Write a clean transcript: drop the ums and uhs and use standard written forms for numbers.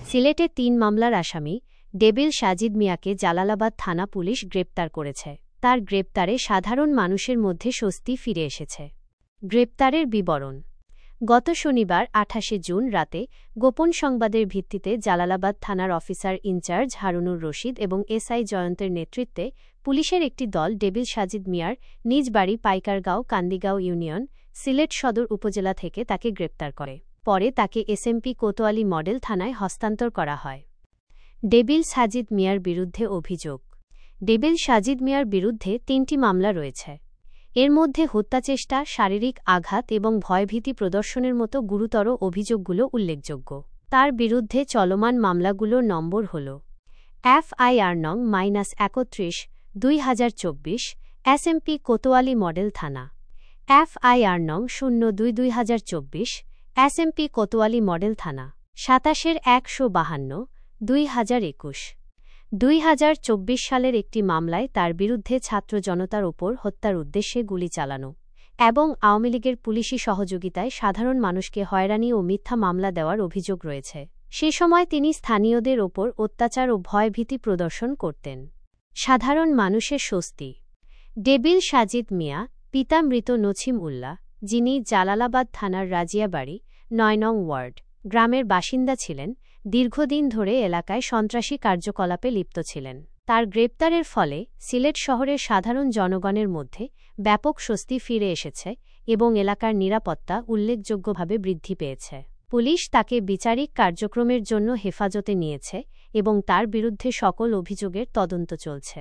সিলেটে ৩ মামলার আসামি ডেবিল সাজিদ মিয়াকে জালালাবাদ থানা পুলিশ গ্রেপ্তার করেছে। তার গ্রেপ্তারে সাধারণ মানুষের মধ্যে স্বস্তি ফিরে এসেছে। গ্রেপ্তারের বিবরণ: গত শনিবার ২৮ জুন রাতে গোপন সংবাদের ভিত্তিতে জালালাবাদ থানার অফিসার ইনচার্জ হারুনুর রশিদ এবং এসআই জয়ন্তের নেতৃত্বে পুলিশের একটি দল ডেবিল সাজিদ মিয়ার নিজ বাড়ি পাইকারগাঁও কান্দিগাঁও ইউনিয়ন, সিলেট সদর উপজেলা থেকে তাকে গ্রেপ্তার করে। পরে তাকে এসএমপি কোতোয়ালি মডেল থানায় হস্তান্তর করা হয়। ডেবিল সাজিদ মিয়ার বিরুদ্ধে অভিযোগ: ডেবিল সাজিদ মিয়ার বিরুদ্ধে ৩টি মামলা রয়েছে। এর মধ্যে হত্যাচেষ্টা, শারীরিক আঘাত এবং ভয়ভীতি প্রদর্শনের মতো গুরুতর অভিযোগগুলো উল্লেখযোগ্য। তার বিরুদ্ধে চলমান মামলাগুলোর নম্বর হল FIR নং -31/2024 এসএমপি কোতোয়ালি মডেল থানা, FIR নং 02/2024 এসএমপি কোতোয়ালি মডেল থানা, 27/152/2021। 2024 সালের একটি মামলায় তার বিরুদ্ধে ছাত্র জনতার ওপর হত্যার উদ্দেশ্যে গুলি চালানো এবং আওয়ামী লীগের পুলিশি সহযোগিতায় সাধারণ মানুষকে হয়রানি ও মিথ্যা মামলা দেওয়ার অভিযোগ রয়েছে। সে সময় তিনি স্থানীয়দের ওপর অত্যাচার ও ভয়ভীতি প্রদর্শন করতেন। সাধারণ মানুষের স্বস্তি: ডেবিল সাজিদ মিয়া, পিতা মৃত নছিম উল্লাহ, যিনি জালালাবাদ থানার রাজিয়াবাড়ি ৯ নং ওয়ার্ড গ্রামের বাসিন্দা ছিলেন, দীর্ঘদিন ধরে এলাকায় সন্ত্রাসী কার্যকলাপে লিপ্ত ছিলেন। তার গ্রেপ্তারের ফলে সিলেট শহরের সাধারণ জনগণের মধ্যে ব্যাপক স্বস্তি ফিরে এসেছে এবং এলাকার নিরাপত্তা উল্লেখযোগ্যভাবে বৃদ্ধি পেয়েছে। পুলিশ তাকে বিচারিক কার্যক্রমের জন্য হেফাজতে নিয়েছে এবং তার বিরুদ্ধে সকল অভিযোগের তদন্ত চলছে।